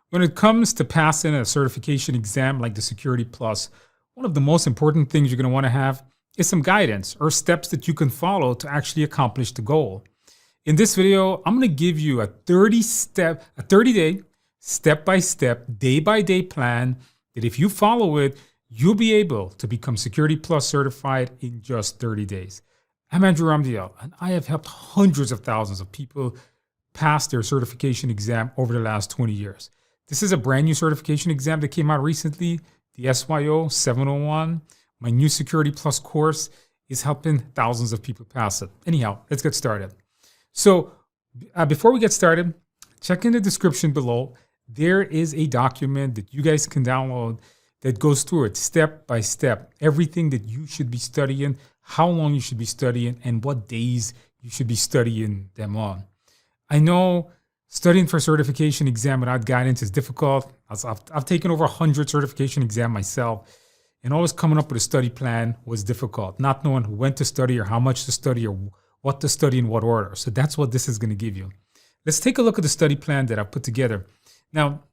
When it comes to passing a certification exam like the Security Plus, one of the most important things you're going to want to have is some guidance or steps that you can follow to actually accomplish the goal. In this video, I'm going to give you a 30-day, step-by-step, day-by-day plan that if you follow it, you'll be able to become Security Plus certified in just 30 days. I'm Andrew Ramdiel, and I have helped hundreds of thousands of people pass their certification exam over the last 20 years. This is a brand new certification exam that came out recently, the SYO 701. My new Security Plus course is helping thousands of people pass it. Anyhow, let's get started. So before we get started, check in the description below. There is a document that you guys can download that goes through it step by step, everything that you should be studying, how long you should be studying, and what days you should be studying them on. I know studying for certification exam without guidance is difficult. I've taken over 100 certification exams myself, and always coming up with a study plan was difficult, not knowing when to study or how much to study or what to study in what order. So that's what this is going to give you. Let's take a look at the study plan that I've put together. Now,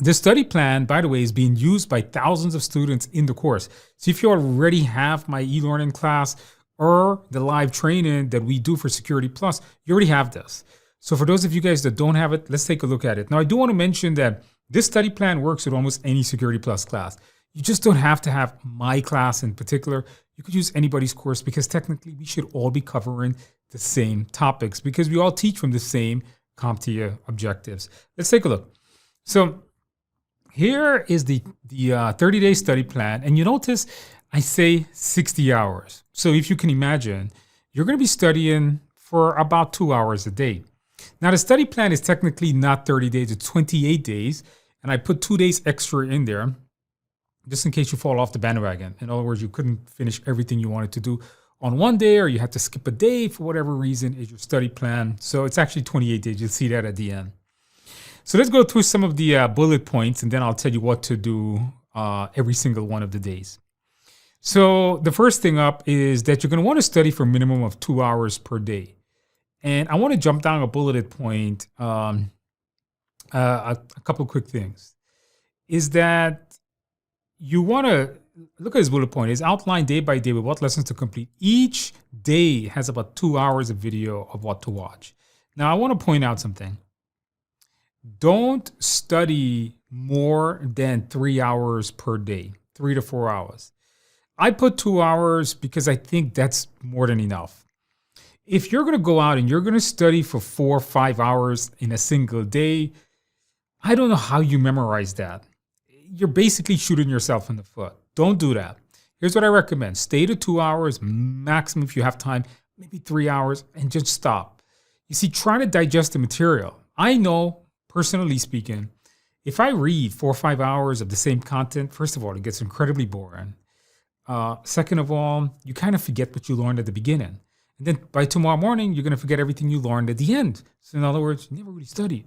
this study plan, by the way, is being used by thousands of students in the course. So if you already have my e-learning class or the live training that we do for Security Plus, you already have this. So for those of you guys that don't have it, let's take a look at it. Now, I do want to mention that this study plan works with almost any Security Plus class. You just don't have to have my class in particular. You could use anybody's course because technically we should all be covering the same topics because we all teach from the same CompTIA objectives. Let's take a look. So here is the 30-day study plan. And you notice I say 60 hours. So if you can imagine, you're going to be studying for about 2 hours a day. Now, the study plan is technically not 30 days, it's 28 days. And I put 2 days extra in there just in case you fall off the bandwagon. In other words, you couldn't finish everything you wanted to do on one day, or you had to skip a day for whatever reason is your study plan. So it's actually 28 days. You'll see that at the end. So let's go through some of the bullet points, and then I'll tell you what to do every single one of the days. So the first thing up is that you're going to want to study for a minimum of 2 hours per day. And I want to jump down a bulleted point, a couple of quick things. Is that you want to look at this bullet point. It's outlined day by day with what lessons to complete. Each day has about 2 hours of video of what to watch. Now, I want to point out something. Don't study more than 3 hours per day, 3 to 4 hours. I put 2 hours because I think that's more than enough. If you're going to go out and you're going to study for 4 or 5 hours in a single day, I don't know how you memorize that. You're basically shooting yourself in the foot. Don't do that. Here's what I recommend. Stay to 2 hours, maximum if you have time, maybe 3 hours, and just stop. You see, trying to digest the material. I know, personally speaking, if I read 4 or 5 hours of the same content, first of all, it gets incredibly boring. Second of all, you kind of forget what you learned at the beginning. And then by tomorrow morning, you're going to forget everything you learned at the end. So in other words, you never really studied.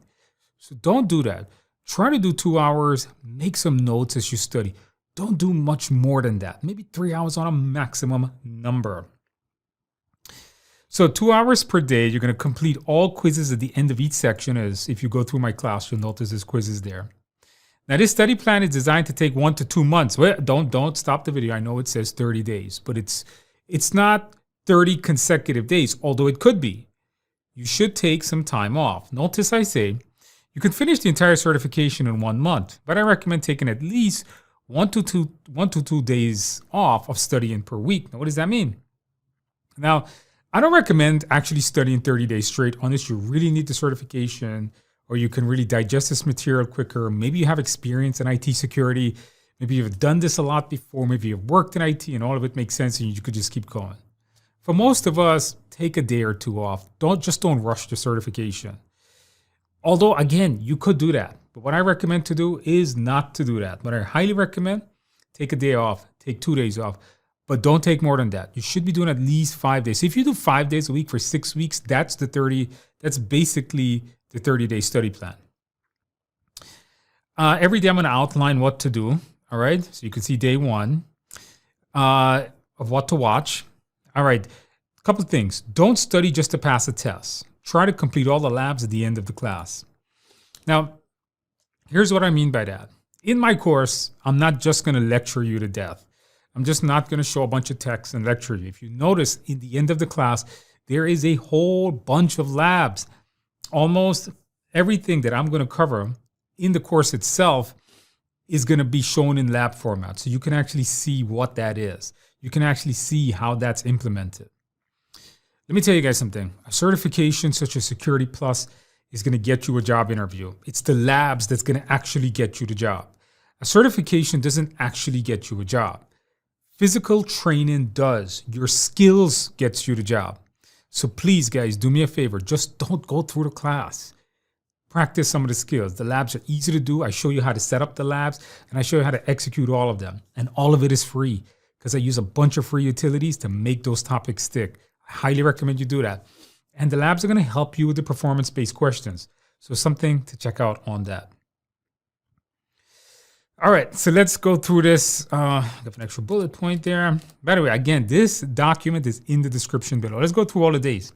So don't do that. Try to do 2 hours, make some notes as you study. Don't do much more than that. Maybe 3 hours on a maximum number. So 2 hours per day, you're going to complete all quizzes at the end of each section. As if you go through my class, you'll notice there's quizzes there. Now, this study plan is designed to take 1 to 2 months. Well, don't stop the video. I know it says 30 days, but it's not 30 consecutive days, although it could be. You should take some time off. Notice I say you can finish the entire certification in 1 month, but I recommend taking at least 1 to 2 days off of studying per week. Now, what does that mean? Now, I don't recommend actually studying 30 days straight unless you really need the certification or you can really digest this material quicker. Maybe you have experience in IT security. Maybe you've done this a lot before. Maybe you've worked in IT and all of it makes sense and you could just keep going. For most of us, take a day or two off. Don't rush the certification. Although, again, you could do that. But what I recommend to do is not to do that. But I highly recommend take a day off, take 2 days off. But don't take more than that. You should be doing at least 5 days. So if you do 5 days a week for 6 weeks, that's basically the 30-day study plan. Every day I'm going to outline what to do. All right. So you can see day 1 of what to watch. All right. A couple of things. Don't study just to pass a test. Try to complete all the labs at the end of the class. Now, Here's what I mean by that. In my course, I'm not just going to lecture you to death. I'm just not going to show a bunch of text and lecture you. If you notice, in the end of the class, there is a whole bunch of labs. Almost everything that I'm going to cover in the course itself is going to be shown in lab format. So you can actually see what that is. You can actually see how that's implemented. Let me tell you guys something. A certification such as Security Plus is going to get you a job interview. It's the labs that's going to actually get you the job. A certification doesn't actually get you a job. Physical training does. Your skills gets you the job. So please, guys, do me a favor. Just don't go through the class. Practice some of the skills. The labs are easy to do. I show you how to set up the labs, and I show you how to execute all of them. And all of it is free because I use a bunch of free utilities to make those topics stick. I highly recommend you do that. And the labs are going to help you with the performance-based questions. So something to check out on that. All right, so let's go through this. I have an extra bullet point there. By the way, again, this document is in the description below. Let's go through all the days.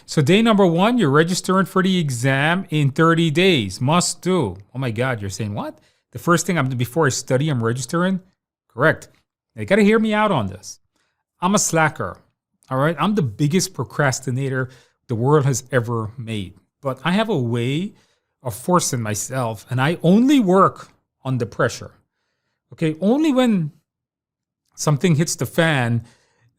So day number 1, you're registering for the exam in 30 days. Must do. Oh my God, you're saying what? The first thing before I study, I'm registering? Correct. Now, you got to hear me out on this. I'm a slacker. All right, I'm the biggest procrastinator the world has ever made. But I have a way of forcing myself, and I only work under pressure. Okay, only when something hits the fan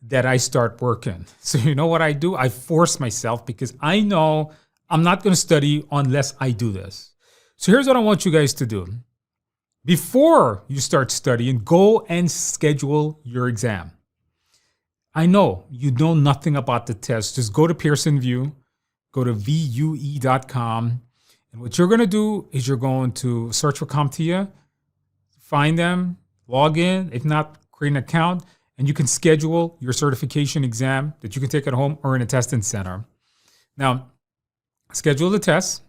that I start working. So you know what I do? I force myself because I know I'm not going to study unless I do this. So here's what I want you guys to do. Before you start studying, go and schedule your exam. I know you know nothing about the test. Just go to Pearson VUE, go to VUE.com. And what you're going to do is you're going to search for CompTIA, find them, log in. If not, create an account, and you can schedule your certification exam that you can take at home or in a testing center. Now, schedule the test,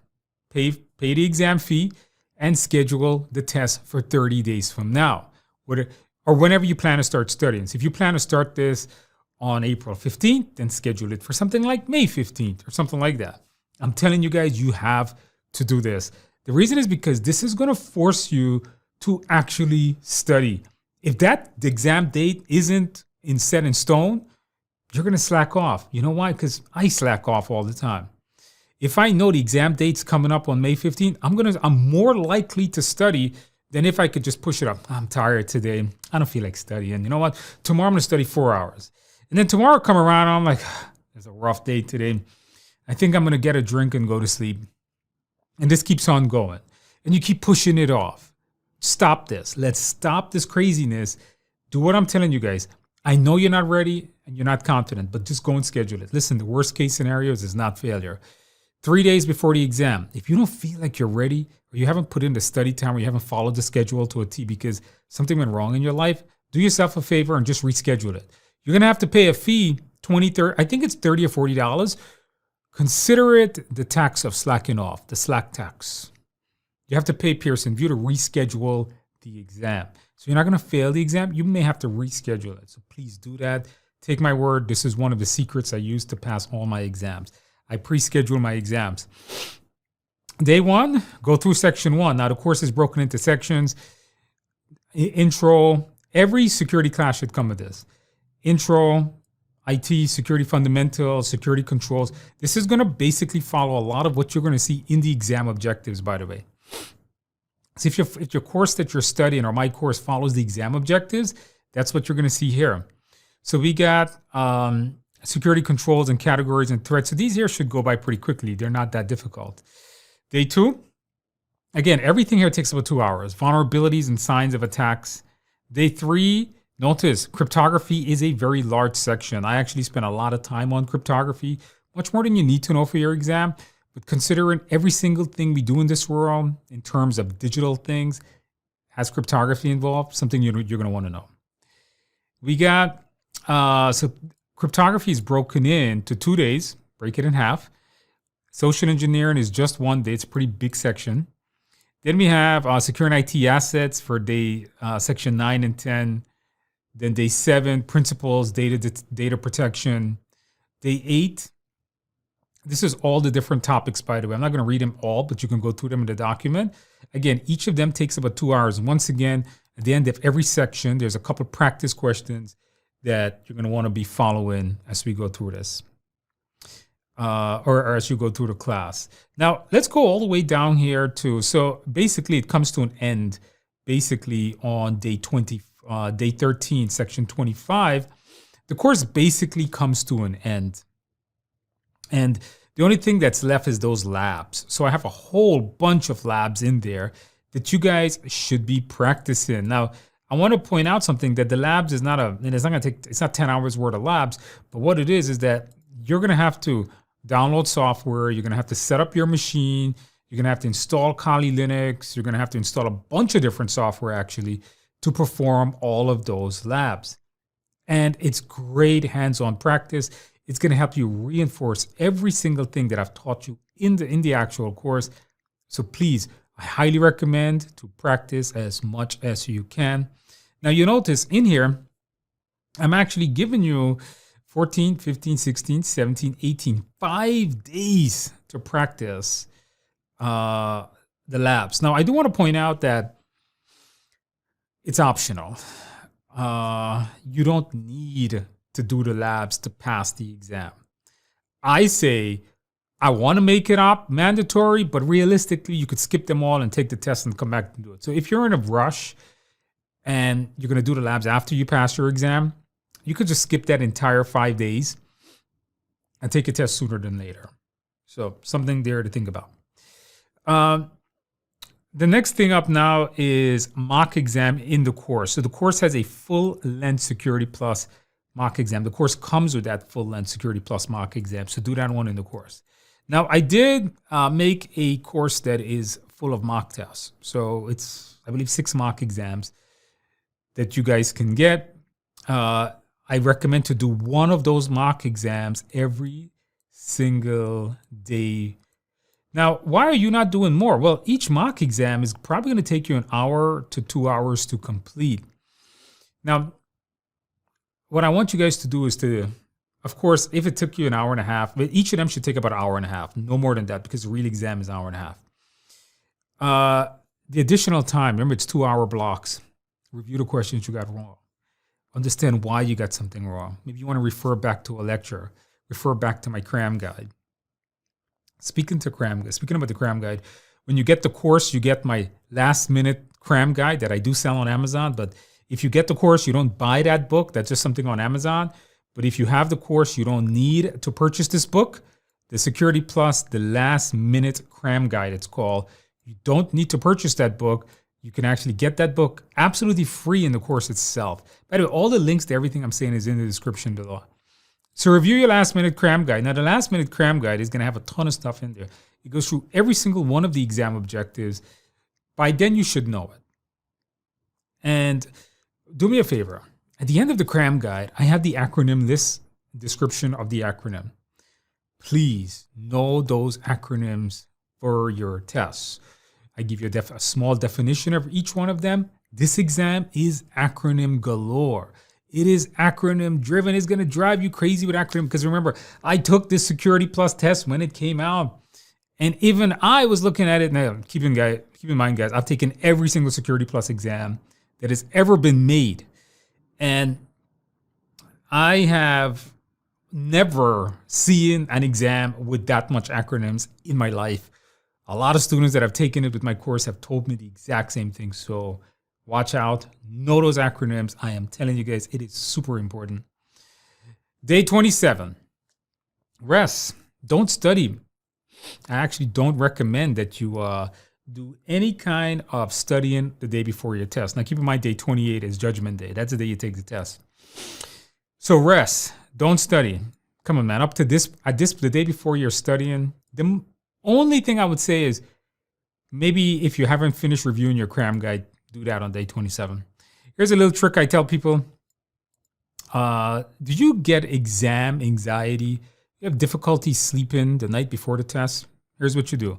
pay the exam fee, and schedule the test for 30 days from now, or whenever you plan to start studying. So if you plan to start this on April 15th, then schedule it for something like May 15th or something like that. I'm telling you guys, you have to do this. The reason is because this is going to force you to actually study. If the exam date isn't set in stone, you're going to slack off. You know why? Because I slack off all the time. If I know the exam date's coming up on May 15th, I'm more likely to study than if I could just push it up. I'm tired today. I don't feel like studying. You know what? Tomorrow I'm going to study 4 hours. And then tomorrow come around, I'm like, it's a rough day today. I think I'm going to get a drink and go to sleep. And this keeps on going. And you keep pushing it off. Stop this. Let's stop this craziness. Do what I'm telling you guys. I know you're not ready and you're not confident, but just go and schedule it. Listen, the worst case scenarios is not failure. 3 days before the exam, if you don't feel like you're ready or you haven't put in the study time or you haven't followed the schedule to a T because something went wrong in your life, do yourself a favor and just reschedule it. You're going to have to pay a fee, $20, $30, I think it's $30 or $40. Consider it the tax of slacking off, the slack tax. You have to pay Pearson VUE to reschedule the exam. So you're not going to fail the exam. You may have to reschedule it. So please do that. Take my word. This is one of the secrets I use to pass all my exams. I pre-schedule my exams. Day 1, go through section 1. Now the course is broken into sections. Intro. Every security class should come with this. Intro, IT, security fundamentals, security controls. This is going to basically follow a lot of what you're going to see in the exam objectives, by the way. So if your course that you're studying or my course follows the exam objectives, that's what you're going to see here. So we got security controls and categories and threats. So these here should go by pretty quickly. They're not that difficult. Day 2, again, everything here takes about 2 hours. Vulnerabilities and signs of attacks. Day 3, notice cryptography is a very large section. I actually spent a lot of time on cryptography, much more than you need to know for your exam. But considering every single thing we do in this world in terms of digital things has cryptography involved, something you're going to want to know. We got, so cryptography is broken into 2 days, break it in half. Social engineering is just 1 day. It's a pretty big section. Then we have securing IT assets for day section 9 and 10. Then day 7, principles, data protection. Day 8, this is all the different topics, by the way. I'm not going to read them all, but you can go through them in the document. Again, each of them takes about 2 hours. Once again, at the end of every section, there's a couple of practice questions that you're going to want to be following as we go through this, or as you go through the class. Now, let's go all the way down here to, so basically it comes to an end basically on day 13, section 25. The course basically comes to an end. And the only thing that's left is those labs. So I have a whole bunch of labs in there that you guys should be practicing. Now, I want to point out something, that the labs is not it's not 10 hours worth of labs, but what it is that you're going to have to download software. You're going to have to set up your machine. You're going to have to install Kali Linux. You're going to have to install a bunch of different software actually to perform all of those labs. And it's great hands-on practice. It's going to help you reinforce every single thing that I've taught you in the actual course. So please, I highly recommend to practice as much as you can. Now you notice in here, I'm actually giving you 14, 15, 16, 17, 18, 5 days to practice the labs. Now I do want to point out that it's optional. You don't need to do the labs to pass the exam. I say I want to make it mandatory, but realistically, you could skip them all and take the test and come back and do it. So if you're in a rush and you're going to do the labs after you pass your exam, you could just skip that entire 5 days and take a test sooner than later. So something there to think about. The next thing up now is mock exam in the course. So the course has a full-length Security Plus mock exam. The course comes with that full-length Security Plus mock exam. So do that one in the course. Now, I did make a course that is full of mock tests. So it's, I believe, 6 mock exams that you guys can get. I recommend to do one of those mock exams every single day. Now, why are you not doing more? Well, each mock exam is probably going to take you an hour to 2 hours to complete. Now, what I want you guys to do is to, of course, if it took you an hour and a half, but each of them should take about an hour and a half, no more than that, because the real exam is an hour and a half. The additional time, remember, it's 2-hour blocks. Review the questions you got wrong. Understand why you got something wrong. Maybe you want to refer back to a lecture, refer back to my cram guide. Speaking about the cram guide, when you get the course, you get my last-minute cram guide that I do sell on Amazon. But if you get the course, you don't buy that book. That's just something on Amazon. But if you have the course, you don't need to purchase this book. The Security Plus, the last-minute cram guide, it's called. You don't need to purchase that book. You can actually get that book absolutely free in the course itself. By the way, all the links to everything I'm saying is in the description below. So review your last-minute cram guide. Now, the last-minute cram guide is going to have a ton of stuff in there. It goes through every single one of the exam objectives. By then, you should know it. And do me a favor. At the end of the cram guide, I have the acronym list, description of the acronym. Please know those acronyms for your tests. I give you a small definition of each one of them. This exam is acronym galore. It is acronym driven. It's going to drive you crazy with acronym because remember, I took this Security Plus test when it came out. And even I was looking at it. Now, keep in mind, guys, I've taken every single Security Plus exam that has ever been made. And I have never seen an exam with that much acronyms in my life. A lot of students that have taken it with my course have told me the exact same thing. So watch out. Know those acronyms. I am telling you guys, it is super important. Day 27. Rest. Don't study. I actually don't recommend that you do any kind of studying the day before your test. Now, keep in mind, day 28 is Judgment Day. That's the day you take the test. So rest. Don't study. Come on, man. The day before you're studying, the only thing I would say is maybe if you haven't finished reviewing your cram guide, do that on day 27. Here's a little trick I tell people. Do you get exam anxiety? You have difficulty sleeping the night before the test? Here's what you do.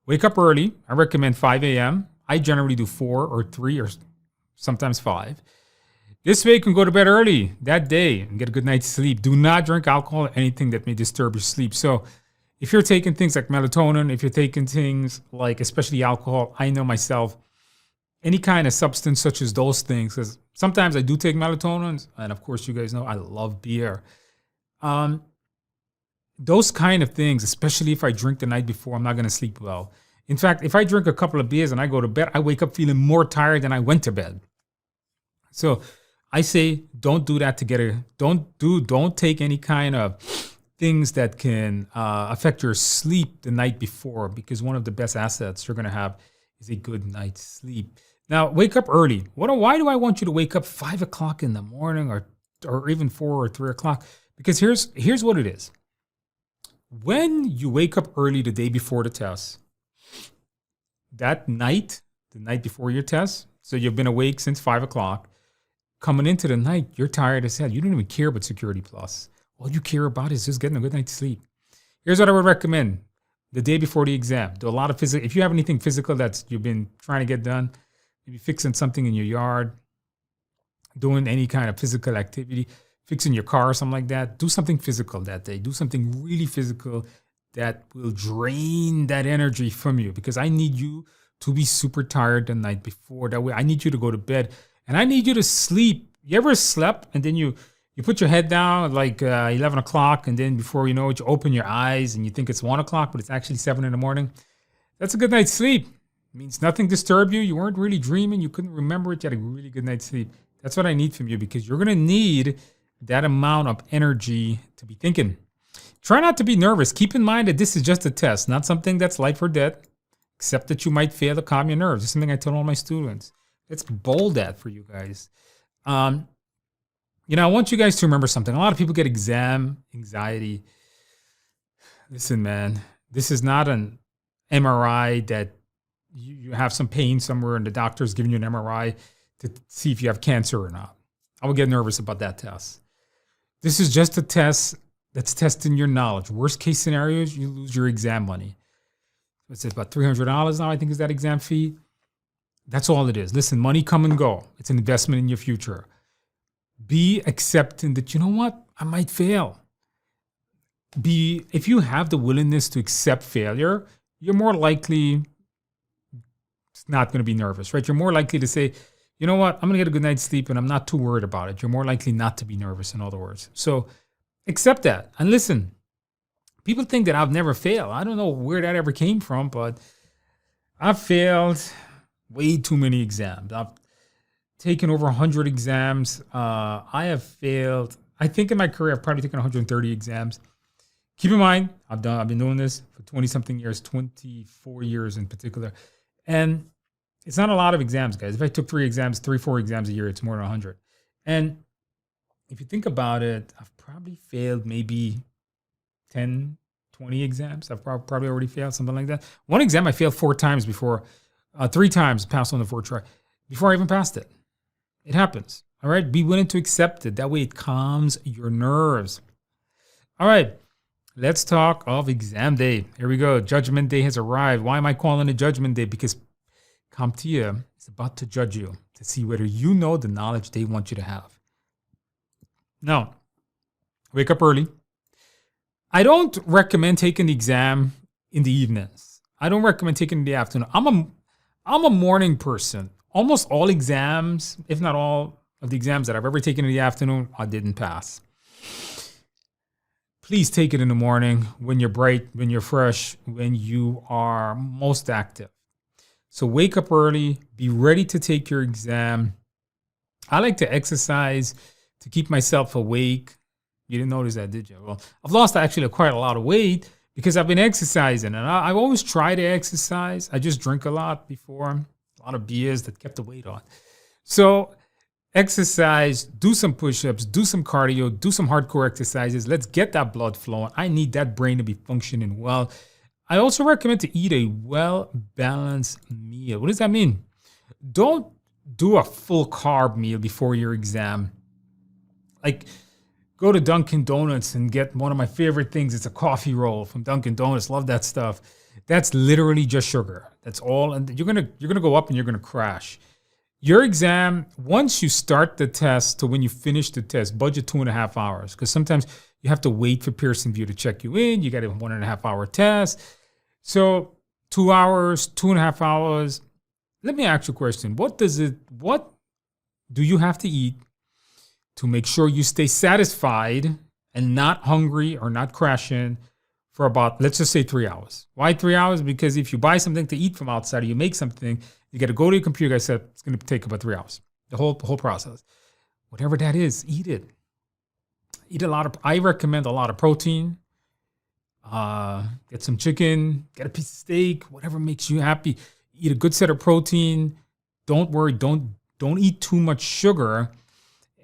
Wake up early. I recommend 5 a.m. I generally do 4 or 3 or sometimes 5. This way you can go to bed early that day and get a good night's sleep. Do not drink alcohol or anything that may disturb your sleep. So If you're taking things like melatonin, if you're taking things like especially alcohol, I know myself, any kind of substance such as those things, because sometimes I do take melatonin, and of course you guys know I love beer. Um, those kind of things, especially if I drink the night before, I'm not going to sleep well. In fact, if I drink a couple of beers and I go to bed, I wake up feeling more tired than I went to bed. So I say, don't do that together. Don't take any kind of things that can affect your sleep the night before, because one of the best assets you're going to have is a good night's sleep. Now, wake up early. Why do I want you to wake up 5 o'clock in the morning or even 4 or 3 o'clock? Because here's what it is. When you wake up early the day before the test, that night, the night before your test, so you've been awake since 5 o'clock, coming into the night, you're tired as hell. You don't even care about Security Plus. All you care about is just getting a good night's sleep. Here's what I would recommend. The day before the exam, do a lot of physical. If you have anything physical that's you've been trying to get done, maybe fixing something in your yard, doing any kind of physical activity, fixing your car or something like that, do something physical that day. Do something really physical that will drain that energy from you, because I need you to be super tired the night before. That way, I need you to go to bed and I need you to sleep. You ever slept and then you put your head down at like 11 o'clock, and then before you know it, you open your eyes and you think it's 1 o'clock, but it's actually 7 in the morning? That's a good night's sleep. It means nothing disturbed you. You weren't really dreaming. You couldn't remember it. You had a really good night's sleep. That's what I need from you, because you're going to need that amount of energy to be thinking. Try not to be nervous. Keep in mind that this is just a test, not something that's life or death, except that you might fail to calm your nerves. It's something I tell all my students. Let's bold that for you guys. I want you guys to remember something. A lot of people get exam anxiety. Listen, man, this is not an MRI that you have some pain somewhere and the doctor's giving you an MRI to see if you have cancer or not. I would get nervous about that test. This is just a test that's testing your knowledge. Worst case scenarios, you lose your exam money. It's about $300 now, I think, is that exam fee. That's all it is. Listen, money come and go. It's an investment in your future. Be accepting that, you know what, I might fail. If you have the willingness to accept failure, you're more likely not going to be nervous, right? You're more likely to say, you know what, I'm going to get a good night's sleep and I'm not too worried about it. You're more likely not to be nervous, in other words. So accept that. And listen, people think that I've never failed. I don't know where that ever came from, but I've failed way too many exams. I've taken over 100 exams. I have failed. I think in my career, I've probably taken 130 exams. Keep in mind, I've been doing this for 20-something years, 24 years in particular. And it's not a lot of exams, guys. If I took 4 exams a year, it's more than 100. And if you think about it, I've probably failed maybe 10, 20 exams. I've probably already failed, something like that. One exam I failed 4 times before, 3 times passed on the 4th try, before I even passed it. It happens. All right. Be willing to accept it. That way it calms your nerves. All right. Let's talk of exam day. Here we go. Judgment day has arrived. Why am I calling it Judgment Day? Because CompTIA is about to judge you to see whether you know the knowledge they want you to have. Now, wake up early. I don't recommend taking the exam in the evenings. I don't recommend taking it in the afternoon. I'm a morning person. Almost all exams, if not all of the exams that I've ever taken in the afternoon, I didn't pass. Please take it in the morning when you're bright, when you're fresh, when you are most active. So wake up early, be ready to take your exam. I like to exercise to keep myself awake. You didn't notice that, did you? Well, I've lost actually quite a lot of weight because I've been exercising, and I've always tried to exercise. I just drink a lot before, a lot of beers that kept the weight on. So exercise, do some push-ups, do some cardio, do some hardcore exercises. Let's get that blood flowing. I need that brain to be functioning well. I also recommend to eat a well-balanced meal. What does that mean? Don't do a full carb meal before your exam. Like, go to Dunkin' Donuts and get one of my favorite things. It's a coffee roll from Dunkin' Donuts. Love that stuff. That's literally just sugar. That's all. And you're gonna go up and you're gonna crash. Your exam, once you start the test to when you finish the test, budget 2.5 hours. Because sometimes You have to wait for Pearson VUE to check you in. You got a 1.5 hour test. So 2 hours, 2.5 hours. Let me ask you a question. What do you have to eat to make sure you stay satisfied and not hungry or not crashing for about, let's just say 3 hours? Why 3 hours? Because if you buy something to eat from outside or you make something, you got to go to your computer. I said it's going to take about 3 hours, the whole process. Whatever that is, eat it. Eat a lot of, I recommend a lot of protein. Get some chicken, get a piece of steak, whatever makes you happy. Eat a good set of protein. Don't worry, don't eat too much sugar,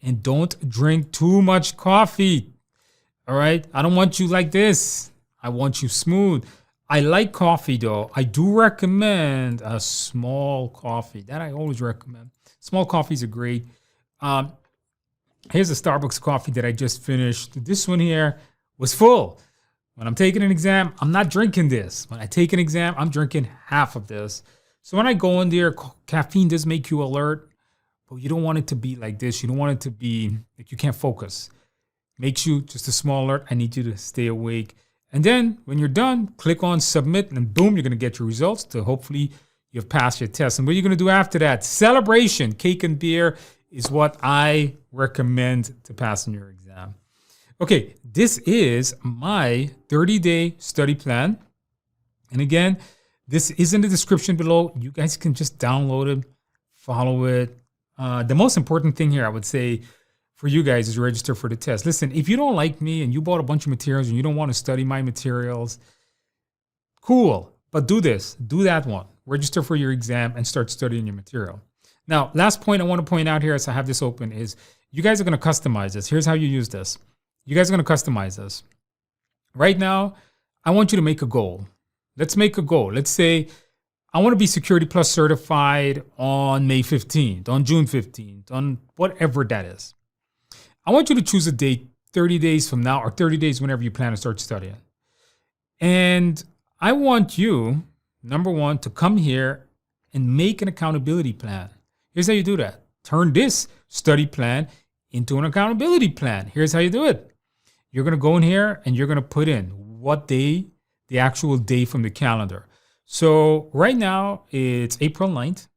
and don't drink too much coffee. All right? I don't want you like this. I want you smooth. I like coffee though. I do recommend a small coffee. That I always recommend. Small coffees are great. Here's a Starbucks coffee that I just finished. This one here was full. When I'm taking an exam, I'm not drinking this. When I take an exam, I'm drinking half of this. So when I go in there, caffeine does make you alert, but you don't want it to be like this. You don't want it to be like you can't focus. Makes you just a small alert. I need you to stay awake. And then when you're done, click on submit, and boom, you're going to get your results to hopefully you've passed your test. And what are you going to do after that? Celebration, cake and beer is what I recommend to passing your exam. Okay, this is my 30-day study plan. And again, this is in the description below. You guys can just download it, follow it. The most important thing here, I would say, for you guys is register for the test. Listen, if you don't like me and you bought a bunch of materials and you don't want to study my materials, cool. But do this, do that one. Register for your exam and start studying your material. Now, last point I want to point out here as I have this open is you guys are going to customize this. Here's how you use this. You guys are going to customize this. Right now, I want you to make a goal. Let's make a goal. Let's say I want to be Security Plus certified on May 15th, on June 15th, on whatever that is. I want you to choose a date 30 days from now or 30 days whenever you plan to start studying. And I want you, number one, to come here and make an accountability plan. Here's how you do that. Turn this study plan into an accountability plan. Here's how you do it. You're going to go in here and you're going to put in what day, the actual day from the calendar. So right now it's April 9th.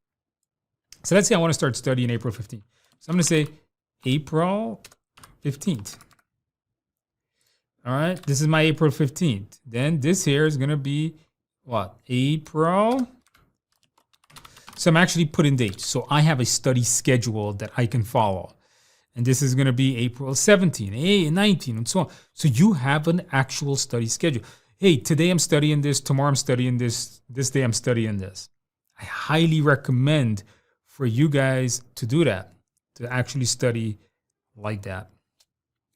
So let's say I want to start studying April 15th. So I'm going to say April 15th. All right, this is my April 15th. Then this here is going to be what? April. So I'm actually putting dates. So I have a study schedule that I can follow. And this is going to be April 17, 19, and so on. So you have an actual study schedule. Hey, today I'm studying this. Tomorrow I'm studying this. This day I'm studying this. I highly recommend for you guys to do that, to actually study like that.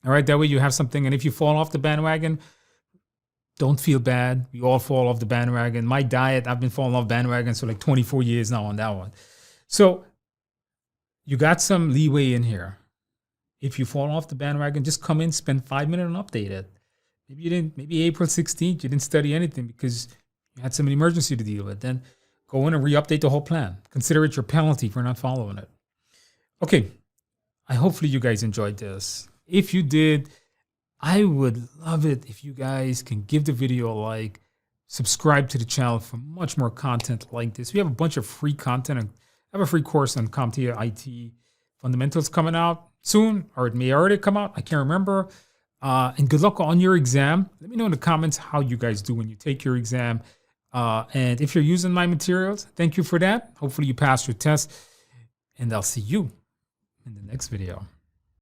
All right, that way you have something. And if you fall off the bandwagon, don't feel bad. We all fall off the bandwagon. My diet, I've been falling off bandwagons for like 24 years now on that one. So you got some leeway in here. If you fall off the bandwagon, just come in, spend 5 minutes and update it. Maybe you didn't, maybe April 16th, you didn't study anything because you had some emergency to deal with. Then go in and re-update the whole plan. Consider it your penalty for not following it. Okay, hopefully you guys enjoyed this. If you did, I would love it if you guys can give the video a like, subscribe to the channel for much more content like this. We have a bunch of free content. I have a free course on CompTIA IT fundamentals coming out soon, or it may already come out. I can't remember. And good luck on your exam. Let me know in the comments how you guys do when you take your exam. And if you're using my materials, thank you for that. Hopefully you pass your test. And I'll see you in the next video.